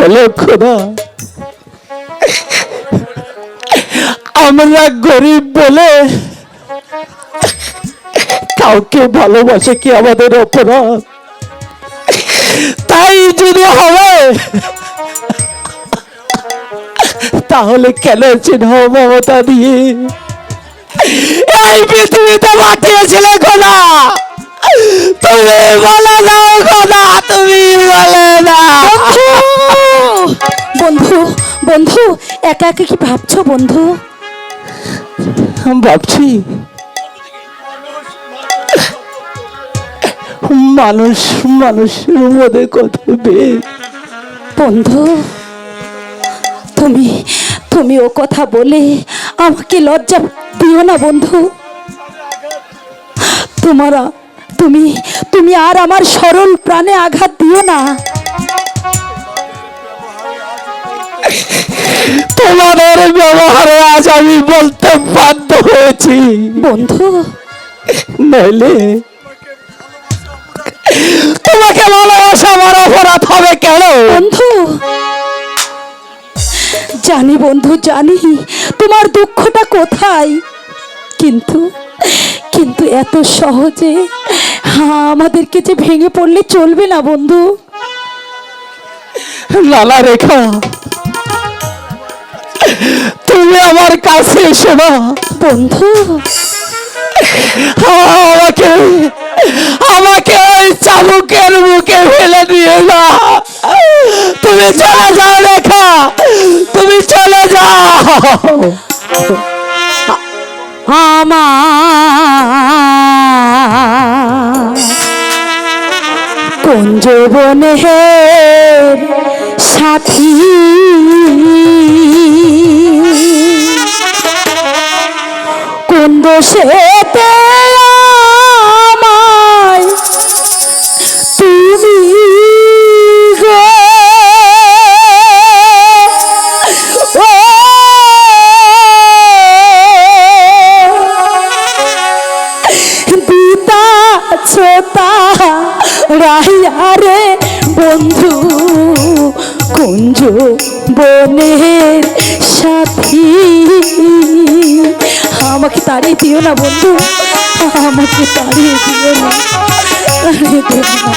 বলো খোদা, আমরা গরিব বলে কাউকে ভালোবাসে কি আমাদের অপরাধ? তাই যদি হবে তাহলে কেন চিহ্ন মমতা দিয়ে এই পৃথিবীতে পাঠিয়েছিলে খোদা? তুমি বলে দাও খোদা, তুমি বলে দাও। বন্ধু বন্ধু একা একা কি ভাবছো বন্ধু? ভাবছি মানুষ মানুষের মধ্যে কত ভেদ। বন্ধু তুমি তুমি ও কথা বলে আমাকে লজ্জা দিও না বন্ধু। তুমি তুমি আর আমার সরল প্রাণে আঘাত দিও না। তোমাদের ব্যবহারে আজ আমি বলতে বাধ্য হয়েছি বন্ধু। নইলে তোমাকে ভালোবাসা আমার অপরাধ হবে কেন? বন্ধু জানি বন্ধু জানি তোমার দুঃখটা কোথায়, কিন্তু কিন্তু এত সহজে আমাদেরকে যে ভেঙে পড়লে চলবে না বন্ধু। লালা রেখা, তুমি আমার কাছে এসো না বন্ধু। আমাকে আমাকে ওই চাবুকের মুখে ফেলে দিয়ে না। তুমি চলে যাও রেখা, তুমি চলে যাও। আমার কুঞ্জ বনের সাথী কুন্দ সেতে আমায় তুমি গো দিতা ছোতা রাহিয়া রে বন্ধু কুঞ্জ বনের সাথী। আমাকে তাড়িয়ে দিও না বন্ধু, আমাকে তাড়িয়ে দিও না, তাড়িয়ে দিও না।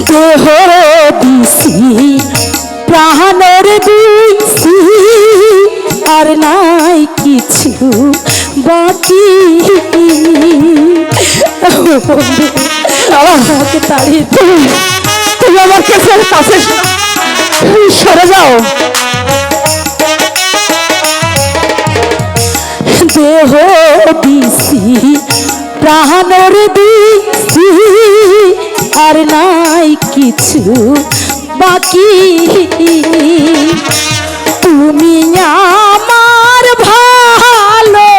দেহ দিছি প্রাণের দিছি আর নাই কিছু বাকি। আমাকে তাড়িয়ে তুমি আমার কাছে সরে যাও। দেহ দিছি প্রাণের দিছি আর নাই কিছু বাকি। তুমি আমার ভালো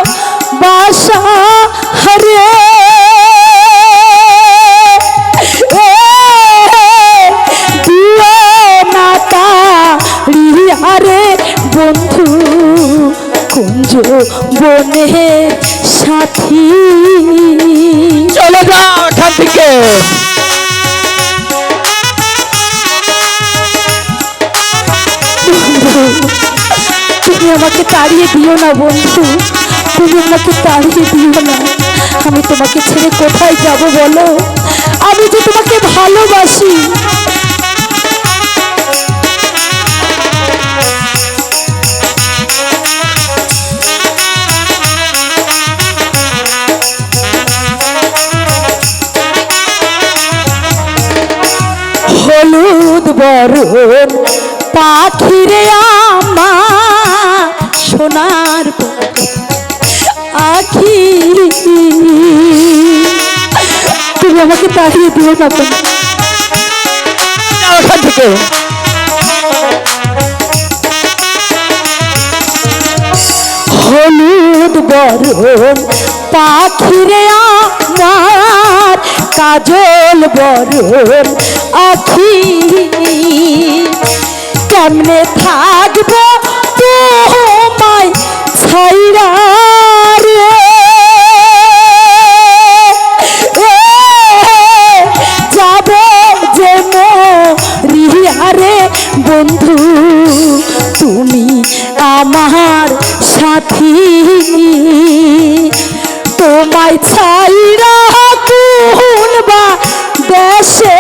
বাসা রে দিও না তাড়িয়া রে বন্ধু কুঞ্জ বনের সাথী। চলে যাও এখান থেকে। তুমি আমাকে তাড়িয়ে দিও না বন্ধু, তুমি আমাকে তাড়িয়ে দিও না। আমি তোমাকে ছেড়ে কোথায় যাব বলো? আমি যে তোমাকে ভালোবাসি। হলুদ বরণ পাখিরে আমার সোনার আখি, তুমি আমাকে তাড়িয়ে দিও না ওখান থেকে। হলুদ দুধ বরণ পাখিরে আমার কাজল বরণ আখি কেমনে থাকবো তোমায় ছাইরা রে যাব যে মরিয়ারে বন্ধু তুমি আমার সাথী তোমায় ছাইরা কোন বা দেশে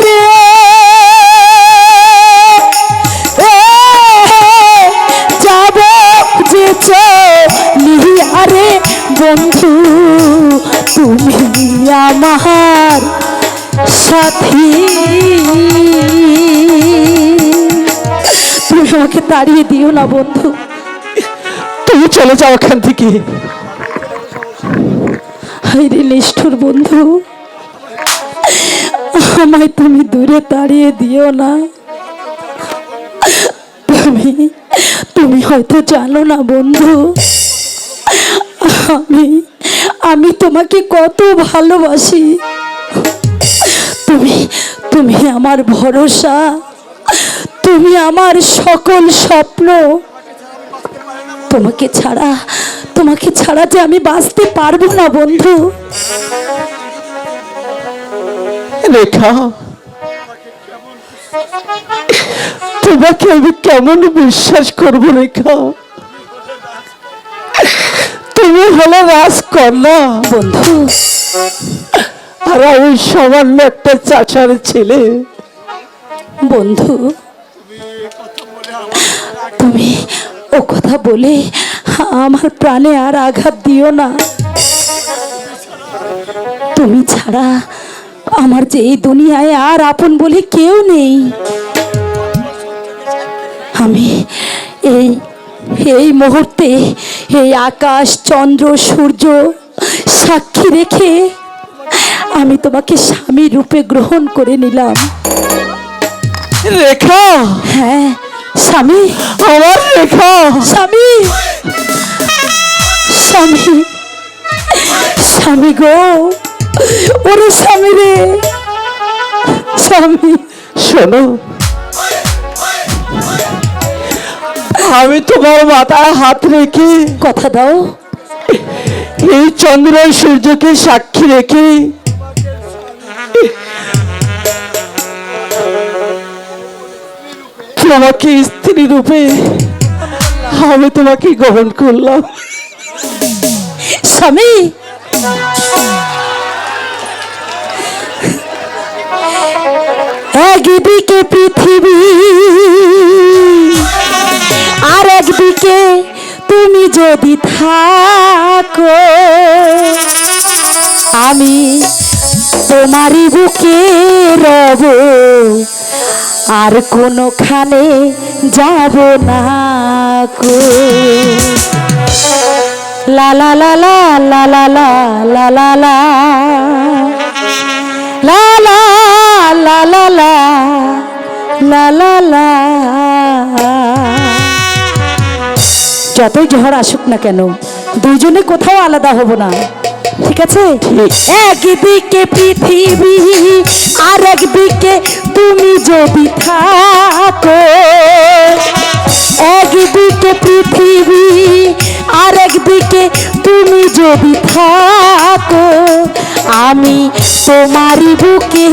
রে যাব যে চলিয়ারে বন্ধু তুমি আমার সাথী তুমি আমাকে তাড়িয়ে দিও না বন্ধু তুমি চলে যাও এখান থেকে। হায়রে নিষ্ঠুর বন্ধু আমায় তুমি দূরে তাড়িয়ে দিও না তুমি তুমি হয়তো জানো না বন্ধু আমি আমি তোমাকে কত ভালোবাসি তুমি তুমি আমার ভরসা তুমি আমার সকল স্বপ্ন তোমাকে ছাড়া যে আমি বাঁচতে পারবো না বন্ধু রেখা তোমাকে আমি কেমন বিশ্বাস করবো রেখা তুমি হলো রাজকন্যা বন্ধু আর আমি সামান্য একটা চাচার ছেলে বন্ধু তুমি ও কথা বলে আমার প্রাণে আর আঘাত দিও না তুমি ছাড়া আমার যে এই দুনিয়ায় আর আপন বলে কেউ নেই আমি এই এই মুহূর্তে এই আকাশ চন্দ্র সূর্য সাক্ষী রেখে আমি তোমাকে স্বামী রূপে গ্রহণ করে নিলাম রেখা হ্যাঁ স্বামী আমার রেখা স্বামী স্বামী স্বামী গো ওরে স্বামী রে স্বামী শোনো আমি তোমার মাথায় হাত রেখে কথা দাও এই চন্দ্র সূর্যকে সাক্ষী রেখে তোমাকে স্ত্রী রূপে আমি তোমাকে গ্রহণ করলাম স্বামী একদিকে পৃথিবী আর একদিকে তুমি যদি থাকো আমি তোমারই বুকে রব আর কোনোখানে যাব না কো লা লা লা লা লা লা লা লা লা লা লা লা লা লা লা লা লা। যতই ঝড় আসুক না কেন দুইজনে কোথাও আলাদা হব না ঠিক আছে একদিকে পৃথিবী আর একদিকে তুমি যদি থাকো একদিকে পৃথিবী আর একদিকে তুমি যদি থাকো আমি তোমারই বুকে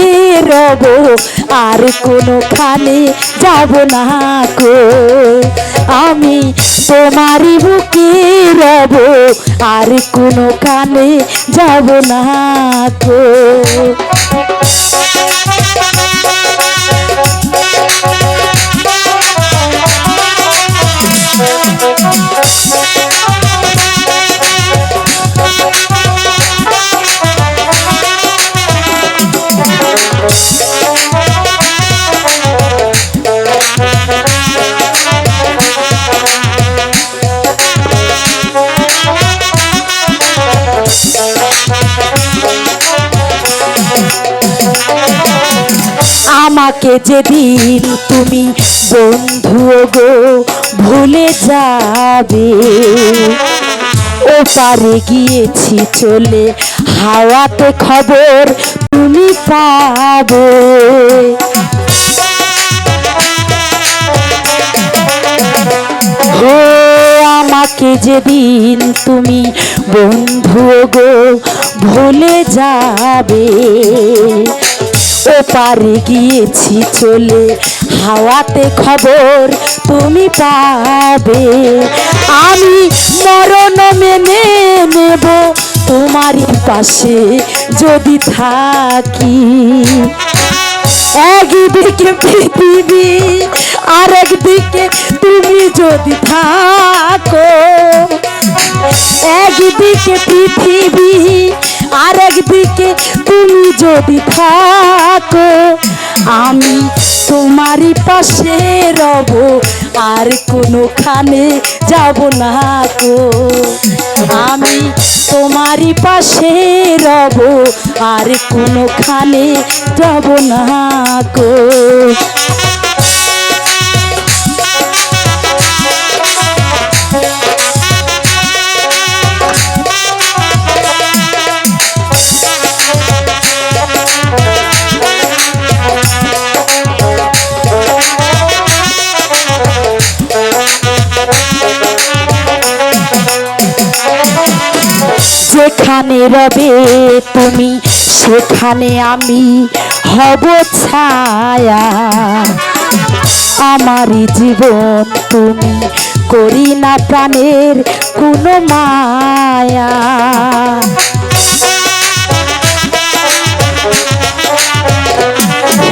রব আর কোনোখানে যাব না কো আমি তোমারই বুকে রব আর কোনোখানে যাব না কো আমাকে যেদিন তুমি বন্ধু গো ভুলে যাবে ওপারে গিয়েছি চলে, হাওয়াতে খবর তুমি পাবে। ও আমাকে যেদিন তুমি বন্ধু গো ভুলে যাবে, ওপারে গিয়েছি চলে, হাওয়াতে খবর তুমি পাবে। আমি মরণ মেনে নেব তোমারই পাশে যদি থাকি। একদিকে পৃথিবী আর একদিকে তুমি যদি থাকো, একদিকে পৃথিবী আর একদিকে তুমি যদি থাকো, আমি তোমারই পাশে রব আর কোনোখানে যাব না গো। আমি তোমারই পাশে রব আর কোনোখানে যাব না গো। যেখানে রবে তুমি সেখানে আমি হব ছায়া। আমারই জীবন তুমি করি না প্রাণের কোনো মায়া।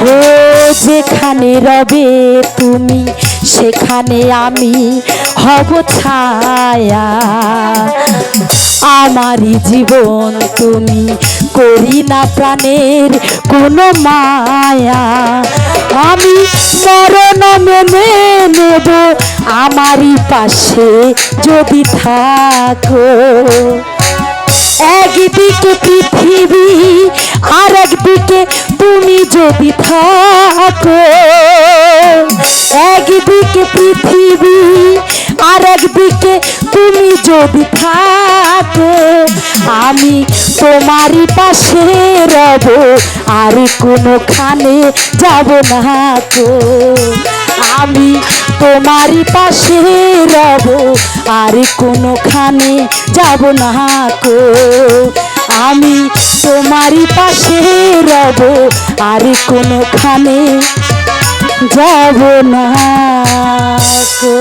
ও যেখানে রবে তুমি সেখানে আমি হব ছায়া। আমারই জীবন তুমি করি না প্রাণের কোনো মায়া। আমি মরণ মেনে নেব আমারই পাশে যদি থাকো। একদিকে পৃথিবী আর একদিকে তুমি যদি থাকো, একদিকে পৃথিবী আর একদিকে তুমি যদি থাকো, আমি তোমারই পাশে রব আর কোনোখানে যাব না গো। আমি তোমারই পাশে রব আর কোনোখানে যাব না গো। আমি তোমারই পাশে রব আর কোনোখানে যাব না গো।